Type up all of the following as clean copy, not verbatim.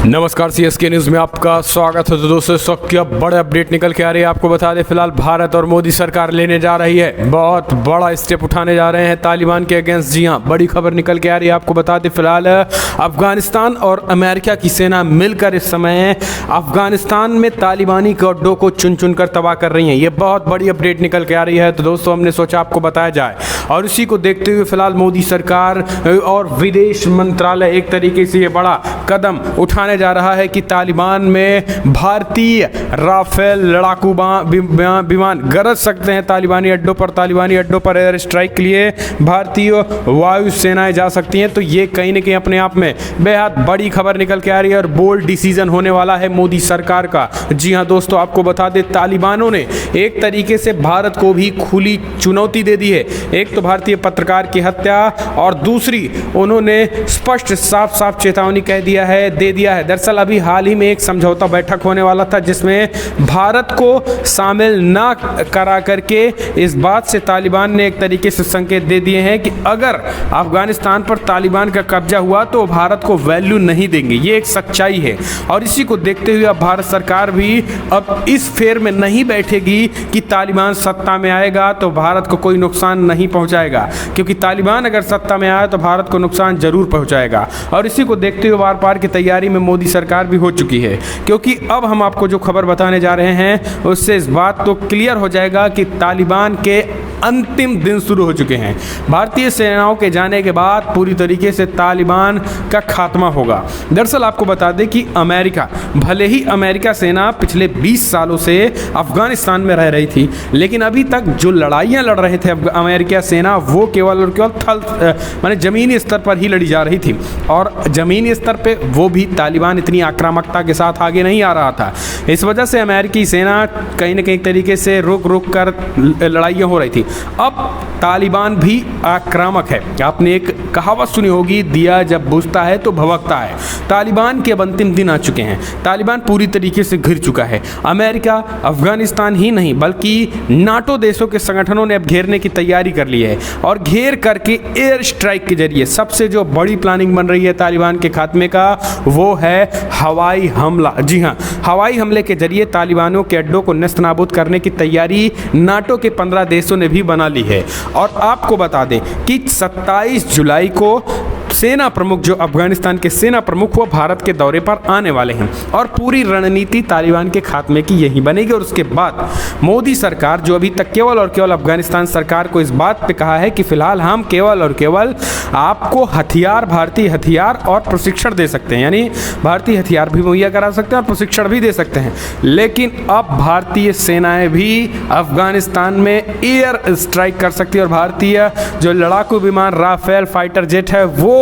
नमस्कार, CSK news में आपका स्वागत है। तो दोस्तों, इस वक्त की बड़े अपडेट निकल के आ रही है। आपको बता दें, फिलहाल भारत और मोदी सरकार लेने जा रही है, बहुत बड़ा स्टेप उठाने जा रहे हैं तालिबान के अगेंस्ट। जी हाँ, बड़ी खबर निकल के आ रही है। आपको बता दें, फिलहाल अफगानिस्तान और अमेरिका की सेना मिलकर इस समय अफगानिस्तान में तालिबानी गड्ढों को चुन चुन कर तबाह कर रही हैं। ये बहुत बड़ी अपडेट निकल के आ रही है। तो दोस्तों, हमने सोचा आपको बताया जाए, और इसी को देखते हुए फिलहाल मोदी सरकार और विदेश मंत्रालय एक तरीके से ये बड़ा कदम उठाने जा रहा है कि तालिबान में भारतीय राफेल लड़ाकू विमान गरज सकते हैं तालिबानी अड्डों पर एयर स्ट्राइक के लिए भारतीय वायु सेनाएं जा सकती हैं। तो ये कहीं न कहीं अपने आप में बेहद बड़ी खबर निकल के आ रही है और बोल्ड डिसीजन होने वाला है मोदी सरकार का। जी हाँ दोस्तों, आपको बता दें, तालिबानों ने एक तरीके से भारत को भी खुली चुनौती दे दी है। एक तो भारतीय पत्रकार की हत्या, और दूसरी उन्होंने स्पष्ट साफ चेतावनी दे दिया है। दरअसल अभी हाल ही में एक समझौता बैठक होने वाला था, जिसमें भारत को शामिल ना करा करके इस बात से तालिबान ने एक तरीके से संकेत दे दिए हैं कि अगर अफगानिस्तान पर तालिबान का कब्जा हुआ तो भारत को वैल्यू नहीं देंगे। ये एक सच्चाई है, और इसी को देखते हुए अब भारत सरकार भी अब इस फेर में नहीं बैठेगी कि तालिबान सत्ता में आएगा तो भारत को कोई नुकसान नहीं पहुंचाएगा, क्योंकि तालिबान अगर सत्ता में आया तो भारत को नुकसान जरूर पहुंचाएगा। और इसी को देखते हुए वार की तैयारी में मोदी सरकार भी हो चुकी है, क्योंकि अब हम आपको जो खबर बताने जा रहे हैं उससे इस बात तो क्लियर हो जाएगा कि तालिबान के अंतिम दिन शुरू हो चुके हैं। भारतीय सेनाओं के जाने के बाद पूरी तरीके से तालिबान का खात्मा होगा। दरअसल आपको बता दें कि अमेरिका, भले ही अमेरिका सेना पिछले 20 सालों से अफगानिस्तान में रह रही थी, लेकिन अभी तक जो लड़ाइयाँ लड़ रहे थे अमेरिका सेना, वो केवल और केवल माने ज़मीनी स्तर पर ही लड़ी जा रही थी, और ज़मीनी स्तर पर वो भी तालिबान इतनी आक्रामकता के साथ आगे नहीं आ रहा था। इस वजह से अमेरिकी सेना कहीं न कहीं तरीके से रुक कर लड़ाइयाँ हो रही थी। अब तालिबान भी आक्रामक है। आपने एक कहावत सुनी होगी, दिया जब बुझता है तो भभकता है। तालिबान के अब अंतिम दिन आ चुके हैं। तालिबान पूरी तरीके से घिर चुका है। अमेरिका, अफगानिस्तान ही नहीं बल्कि नाटो देशों के संगठनों ने अब घेरने की तैयारी कर ली है, और घेर करके एयर स्ट्राइक के जरिए सबसे जो बड़ी प्लानिंग बन रही है तालिबान के खात्मे का, वो है हवाई हमला। जी हाँ, हवाई हमले के जरिए तालिबानों के अड्डों को नेस्तनाबूद करने की तैयारी नाटो के 15 देशों ने भी बना ली है। और आपको बता दें कि 27 जुलाई को सेना प्रमुख, जो अफगानिस्तान के सेना प्रमुख, वो भारत के दौरे पर आने वाले हैं, और पूरी रणनीति तालिबान के खात्मे की यही बनेगी। और उसके बाद मोदी सरकार, जो अभी तक केवल और केवल अफगानिस्तान सरकार को इस बात पे कहा है कि फिलहाल हम केवल और केवल आपको हथियार, भारतीय हथियार और प्रशिक्षण दे सकते हैं, यानी भारतीय हथियार भी मुहैया करा सकते हैं और प्रशिक्षण भी दे सकते हैं, लेकिन अब भारतीय सेनाएं भी अफगानिस्तान में एयर स्ट्राइक कर सकती है, और भारतीय जो लड़ाकू विमान राफेल फाइटर जेट है वो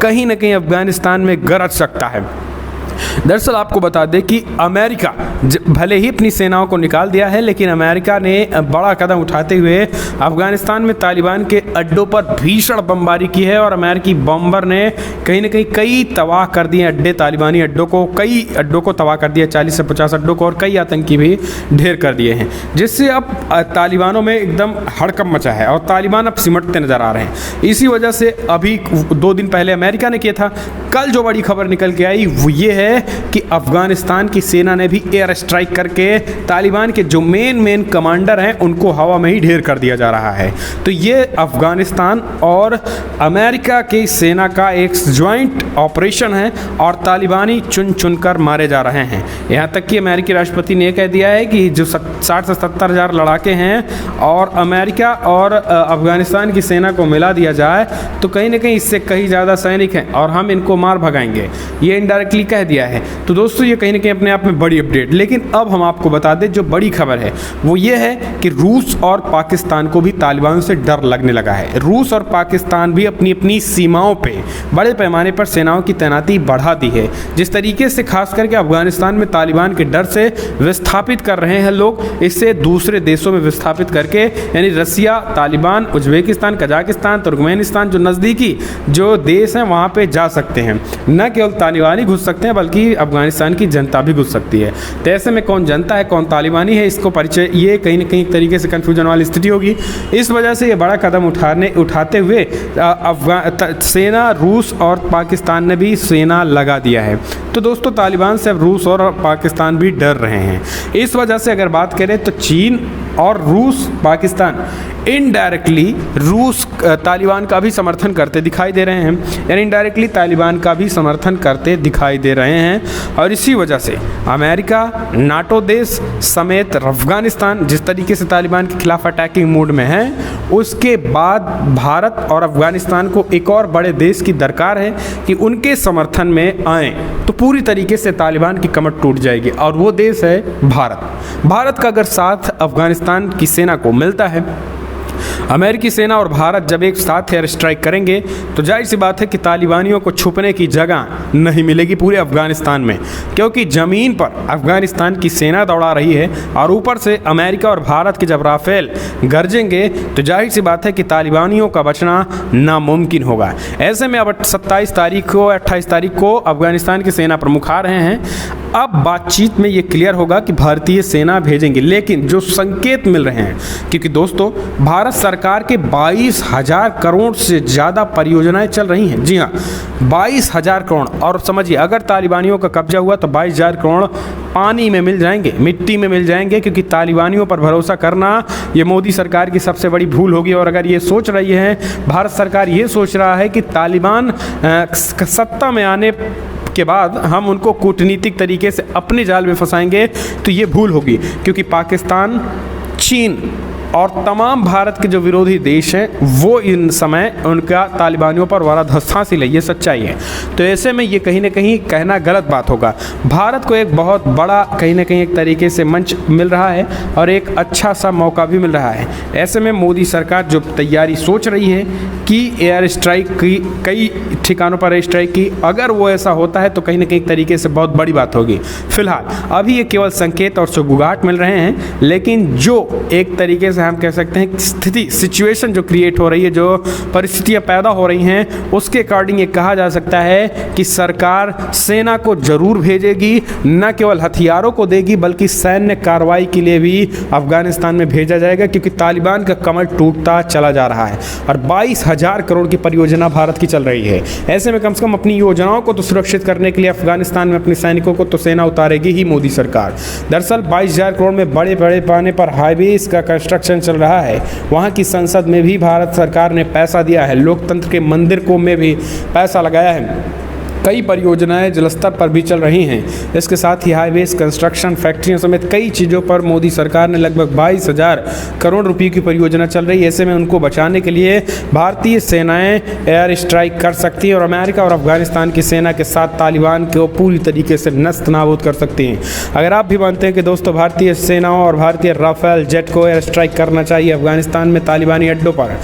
कहीं ना कहीं अफगानिस्तान में गरज सकता है। दरअसल आपको बता दें कि अमेरिका भले ही अपनी सेनाओं को निकाल दिया है, लेकिन अमेरिका ने बड़ा कदम उठाते हुए अफगानिस्तान में तालिबान के अड्डों पर भीषण बमबारी की है, और अमेरिकी बम्बर ने कहीं न कहीं कई तबाह कर दिए अड्डे, तालिबानी अड्डों को, कई अड्डों को तबाह कर दिया, 40 से 50 अड्डों को, और कई आतंकी भी ढेर कर दिए हैं, जिससे अब तालिबानों में एकदम हड़कंप मचा है, और तालिबान अब सिमटते नजर आ रहे हैं। इसी वजह से अभी 2 दिन पहले अमेरिका ने किया था, कल जो बड़ी खबर निकल के आई वो ये है कि अफगानिस्तान की सेना ने भी एयर स्ट्राइक करके तालिबान के जो मेन कमांडर हैं उनको हवा में ही ढेर कर दिया जा रहा है। तो ये अफगानिस्तान और अमेरिका की सेना का एक ज्वाइंट ऑपरेशन है, और तालिबानी चुन चुन कर मारे जा रहे हैं। यहाँ तक कि अमेरिकी राष्ट्रपति ने कह दिया है कि जो 60 से 70 हज़ार लड़ाके हैं, और अमेरिका और अफगानिस्तान की सेना को मिला दिया जाए तो कहीं ना कहीं इससे कहीं ज़्यादा सैनिक हैं, और हम इनको मार भगाएंगे, ये इनडायरेक्टली कह दिया है। तो दोस्तों, ये कहीं ना कहीं अपने आप में बड़ी अपडेट। लेकिन अब हम आपको बता दें, जो बड़ी खबर है वो ये है कि रूस और पाकिस्तान को भी तालिबान से डर लगने लगा है। रूस और पाकिस्तान भी अपनी अपनी सीमाओं पे बड़े पैमाने पर सेनाओं की तैनाती बढ़ा दी है। जिस तरीके से खास करके अफगानिस्तान में तालिबान के डर से विस्थापित कर रहे हैं लोग, इससे दूसरे देशों में विस्थापित करके, यानी रसिया, तालिबान, उज्बेकिस्तान, कजाकिस्तान, तुर्कमेनिस्तान, जो नज़दीकी जो देश हैं वहाँ पे जा सकते हैं। न केवल तालिबानी घुस सकते हैं, बल्कि अफगानिस्तान की जनता भी घुस सकती है। तो ऐसे में कौन जनता है कौन तालिबानी है, इसको परिचय ये कहीं ना कहीं एक तरीके से कन्फ्यूजन वाली स्थिति होगी। इस वजह से ये बड़ा कदम उठाते हुए सेना, रूस और पाकिस्तान ने भी सेना लगा दिया है। तो दोस्तों तालिबान से अब रूस और पाकिस्तान भी डर रहे हैं। इस वजह से अगर बात करें तो चीन और रूस, पाकिस्तान इनडायरेक्टली रूस तालिबान का भी समर्थन करते दिखाई दे रहे हैं, यानी इनडायरेक्टली तालिबान का भी समर्थन करते दिखाई दे रहे हैं। और इसी वजह से अमेरिका, नाटो देश समेत अफगानिस्तान जिस तरीके से तालिबान के खिलाफ अटैकिंग मूड में है, उसके बाद भारत और अफगानिस्तान को एक और बड़े देश की दरकार है कि उनके समर्थन में आए, तो पूरी तरीके से तालिबान की कमर टूट जाएगी। और वो देश है भारत। भारत का अगर साथ अफगानिस्तान की सेना को मिलता है, अमेरिकी सेना और भारत जब एक साथ एयर स्ट्राइक करेंगे, तो जाहिर सी बात है कि तालिबानियों को छुपने की जगह नहीं मिलेगी पूरे अफगानिस्तान में, क्योंकि ज़मीन पर अफगानिस्तान की सेना दौड़ा रही है और ऊपर से अमेरिका और भारत के जब राफेल गरजेंगे, तो जाहिर सी बात है कि तालिबानियों का बचना नामुमकिन होगा। ऐसे में अब 27 तारीख को 28 तारीख को अफगानिस्तान के सेना प्रमुख आ रहे हैं। अब बातचीत में ये क्लियर होगा कि भारतीय सेना भेजेंगे, लेकिन जो संकेत मिल रहे हैं, क्योंकि दोस्तों भारत सरकार के 22,000 करोड़ से ज़्यादा परियोजनाएं चल रही हैं। जी हाँ, 22,000 करोड़। और समझिए अगर तालिबानियों का कब्जा हुआ तो 22,000 करोड़ पानी में मिल जाएंगे, मिट्टी में मिल जाएंगे, क्योंकि तालिबानियों पर भरोसा करना ये मोदी सरकार की सबसे बड़ी भूल होगी। और अगर ये सोच रही है, भारत सरकार ये सोच रहा है कि तालिबान सत्ता में आने के बाद हम उनको कूटनीतिक तरीके से अपने जाल में फंसाएंगे, तो ये भूल होगी, क्योंकि पाकिस्तान, चीन और तमाम भारत के जो विरोधी देश हैं वो इन समय उनका तालिबानियों पर बड़ा धस हासिल है, ये सच्चाई है। तो ऐसे में ये कहीं ना कहीं कहना गलत बात होगा। भारत को एक बहुत बड़ा कहीं ना कहीं एक तरीके से मंच मिल रहा है और एक अच्छा सा मौका भी मिल रहा है। ऐसे में मोदी सरकार जो तैयारी सोच रही है कि एयर स्ट्राइक की, कई ठिकानों पर एयर स्ट्राइक की, अगर वो ऐसा होता है तो कहीं ना कहीं एक तरीके से बहुत बड़ी बात होगी। फिलहाल अभी ये केवल संकेत और सुगुगाट मिल रहे हैं, लेकिन जो एक तरीके से हम कह सकते हैं स्थिति, सिचुएशन जो क्रिएट हो रही है, जो परिस्थितियां पैदा हो रही हैं, उसके अकॉर्डिंग ये कहा जा सकता है कि सरकार सेना को जरूर भेजेगी, न केवल हथियारों को देगी बल्कि सैन्य कार्रवाई के लिए भी अफगानिस्तान में भेजा जाएगा, क्योंकि तालिबान का कमर टूटता चला जा रहा है और 22,000 करोड़ की परियोजना भारत की चल रही है। ऐसे में कम से कम अपनी योजनाओं को तो सुरक्षित करने के लिए अफगानिस्तान में अपने सैनिकों को तो सेना उतारेगी ही मोदी सरकार। दरअसल 22,000 करोड़ में बड़े बड़े पैमाने पर हाईवेज का कंस्ट्रक्शन चल रहा है। वहाँ की संसद में भी भारत सरकार ने पैसा दिया है, लोकतंत्र के मंदिर को में भी पैसा लगाया है, कई परियोजनाएं जल स्तर पर भी चल रही हैं। इसके साथ ही हाईवेज, कंस्ट्रक्शन, फैक्ट्रियों समेत कई चीज़ों पर मोदी सरकार ने लगभग 22,000 करोड़ रुपए की परियोजना चल रही है। ऐसे में उनको बचाने के लिए भारतीय सेनाएं एयर स्ट्राइक कर सकती हैं और अमेरिका और अफगानिस्तान की सेना के साथ तालिबान को पूरी तरीके से नस्त नाबूद कर सकती हैं। अगर आप भी मानते हैं कि दोस्तों भारतीय सेनाओं और भारतीय राफेल जेट को एयर स्ट्राइक करना चाहिए अफगानिस्तान में तालिबानी अड्डों पर,